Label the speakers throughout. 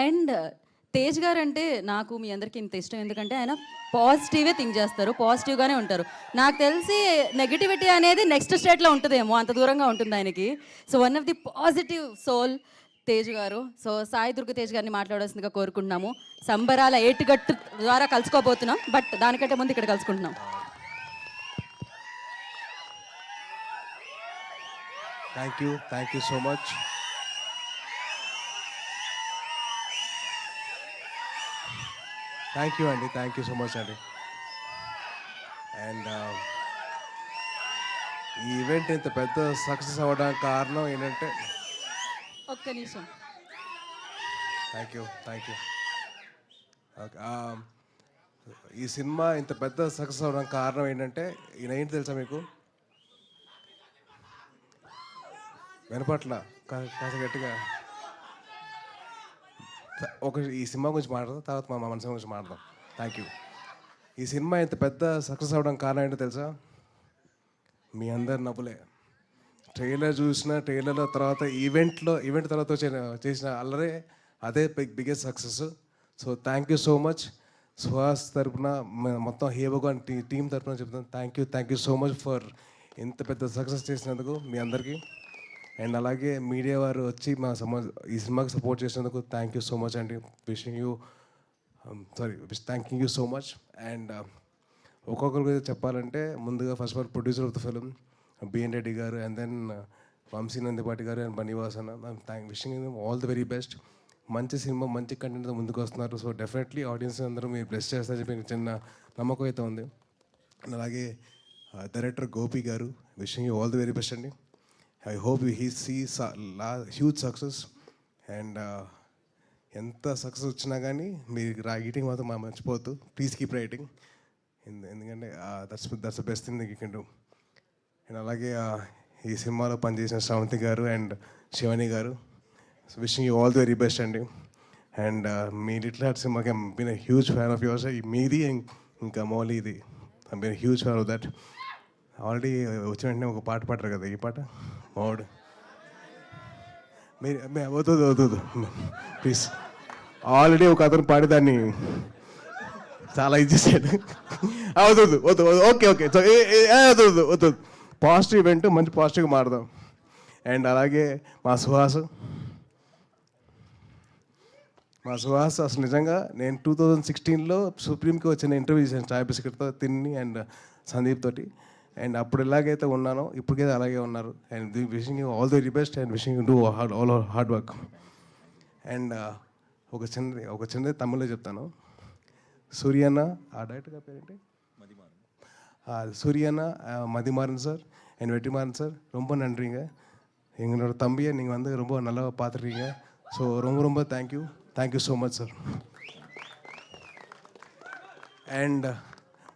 Speaker 1: And Tej గారు అంటే నాకు మీ అందరికీ ఇంత ఇష్టం ఎందుకంటే ఆయన పాజిటివే థింక్ చేస్తారు, పాజిటివ్గానే ఉంటారు. నాకు తెలిసి నెగిటివిటీ అనేది నెక్స్ట్ స్టేట్లో ఉంటుందేమో, అంత దూరంగా ఉంటుంది ఆయనకి. So one of the positive soul Tej గారు. సో సాయి దుర్గ తేజ్ గారిని మాట్లాడాల్సిందిగా కోరుకుంటున్నాము. సంబరాల ఏటుగట్టు ద్వారా కలుసుకోబోతున్నాం, బట్ దానికంటే ముందు ఇక్కడ కలుసుకుంటున్నాం.
Speaker 2: Thank you so much. Thank you so much అండి. అండ్ ఈ ఈవెంట్ ఇంత పెద్ద సక్సెస్ అవ్వడానికి కారణం ఏంటంటే
Speaker 1: ఒక్క నిమిషం.
Speaker 2: Thank you okay. ఈ సినిమా ఇంత పెద్ద సక్సెస్ అవ్వడానికి కారణం ఏంటంటే ఈయన ఏంటి తెలుసా మీకు? వినపట్ల కాస్త గట్టిగా ఈ సినిమా గురించి మాట్లాడదాం, తర్వాత మా మన సినిమా గురించి మాట్లాడదాం. Thank you. ఈ సినిమా ఇంత పెద్ద సక్సెస్ అవ్వడం కారణం ఏంటో తెలుసా? మీ అందరి నవ్వులే. ట్రైలర్ చూసిన ట్రైలర్లో తర్వాత ఈవెంట్ తర్వాత చేసిన అల్లరే అదే biggest success. So thank you so much. Suhas తరపున మొత్తం హేబోగాన్ టీం తరపున చెప్తాను thank you so much for ఇంత పెద్ద సక్సెస్ చేసినందుకు మీ అందరికీ. అండ్ అలాగే మీడియా వారు వచ్చి ఈ సినిమాకి సపోర్ట్ చేసినందుకు థ్యాంక్ యూ సో మచ్ అండి. Thanking you so much. And ఒక్కొక్కరి గురించి చెప్పాలంటే ముందుగా first of all producer of the film BN Reddy గారు, అండ్ దెన్ వంశీ నందిపాటి గారు అండ్ బనీవాస్ అన్న. Wishing all the very best. మంచి సినిమా మంచి కంటెంట్తో ముందుకు వస్తున్నారు. సో డెఫినెట్లీ ఆడియన్స్ అందరూ మీరు బ్లెస్ చేస్తారని చెప్పి చిన్న నమ్మకం అయితే ఉంది. అండ్ అలాగే director Gopi garu, wishing you all the very best అండి. I hope he sees huge success. And ఎంత సక్సెస్ వచ్చినా కానీ మీరు రైటింగ్ మాత్రం మర్చిపోవద్దు. ప్లీజ్ కీప్ రైటింగ్, ఎందుకంటే that's the best thing you can do. And అలాగే ఈ సినిమాలో పనిచేసిన Sravanthi garu and Shivani garu, wishing you all the very best అండి. అండ్ మీ లిటిల్ హార్ట్ సినిమాకి been huge fan of yours. మీది ఇంకా మౌలీది been huge fan of that. Already వచ్చిన వెంటనే ఒక పాట పాడరు కదా, ఈ పాట మౌడ్ మీరు వద్దు ప్లీజ్. ఆల్రెడీ ఒక అతను పాడేదాన్ని చాలా ఇది చేశాడు. వద్దు ఓకే సో వద్దు. పాజిటివ్ ఈవెంట్ మంచి పాజిటివ్గా మారుదాం. అండ్ అలాగే మా సుహాస్ అసలు నిజంగా నేను 2016లో సుప్రీంకి వచ్చిన ఇంటర్వ్యూ చేశాను చాయ్ బిస్కెట్తో తిన్ని అండ్ సందీప్ తోటి. అండ్ అప్పుడు ఎలాగైతే ఉన్నానో ఇప్పటికైతే అలాగే ఉన్నారు. And wishing you all the very best and wishing you do all hard work. And ఒక చిన్నది తమిళ్లో చెప్తాను. సూర్యన్న ఆ డైరెక్టర్ గారి పేరేంటి? சூரியனா மதிமாறன் சார் என் வெற்றிமாறன் சார் ரொம்ப நன்றிங்க. எங்களோட தம்பியை நீங்கள் வந்து ரொம்ப நல்லா பார்த்துருக்கீங்க. ஸோ ரொம்ப thank you so much sir. And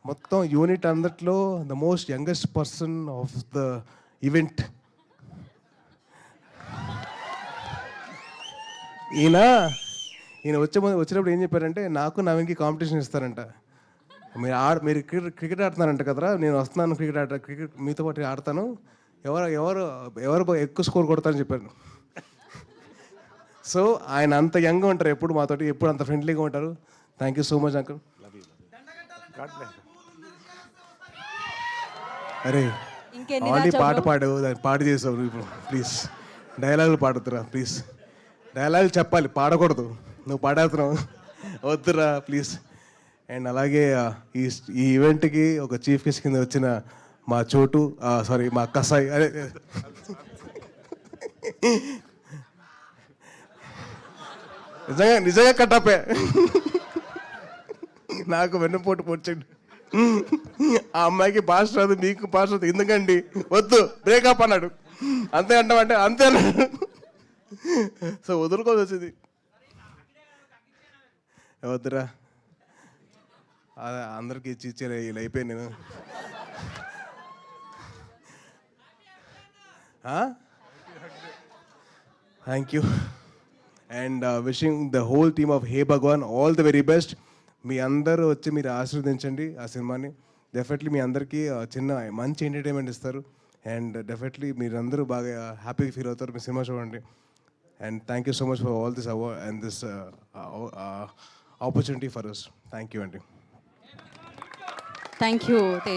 Speaker 2: మొత్తం యూనిట్ అందట్లో the most youngest person of the event ఈయన వచ్చినప్పుడు ఏం చెప్పారంటే నాకు నవీన్కి కాంపిటీషన్ ఇస్తారంట. మీరు క్రికెట్ ఆడుతున్నారంట కదరా, నేను వస్తున్నాను క్రికెట్ మీతో పాటు ఆడతాను, ఎవరు ఎక్కువ స్కోర్ కొడతారని చెప్పాను. సో ఆయన అంత యంగ్గా ఉంటారు, ఎప్పుడు మాతోటి ఎప్పుడు అంత ఫ్రెండ్లీగా ఉంటారు. Thank you so much uncle. అరే ఆల్రెడీ పాడావు, దాన్ని పాట చేసావు ఇప్పుడు. ప్లీజ్ డైలాగులు పాడుతురా ప్లీజ్. డైలాగులు చెప్పాలి, పాడకూడదు. నువ్వు పాడేస్తున్నావు, వద్దురా ప్లీజ్. అండ్ అలాగే ఈ ఈవెంట్కి ఒక చీఫ్ గెస్ట్ కింద వచ్చిన మా చోటు మా కసాయి, అదే నిజంగా కట్టపే నాకు వెన్నుపోటు పొడిచండి. ఆ అమ్మాయికి భాష రాదు, మీకు భాష రాదు, ఎందుకండి వద్దు బ్రేకప్ అన్నాడు. అంతే అంటామంటే అంతే అన్నాడు. సో వదులుకోవాల్సి వచ్చింది. వద్దురా అందరికి ఇచ్చేలే ఇలా అయిపోయాను నేను. Thank you and wishing the whole team of hey Bhagavan all the very best. మీ అందరూ వచ్చి మీరు ఆశీర్వదించండి ఆ సినిమాని. డెఫినెట్లీ మీ అందరికీ చిన్న మంచి ఎంటర్టైన్మెంట్ ఇస్తారు. అండ్ డెఫినెట్లీ మీరందరూ బాగా హ్యాపీగా ఫీల్ అవుతారు మీ సినిమా చూడండి. And thank you so much for all this award and this opportunity for us. Thank you, Andy.
Speaker 1: Thank you Tej.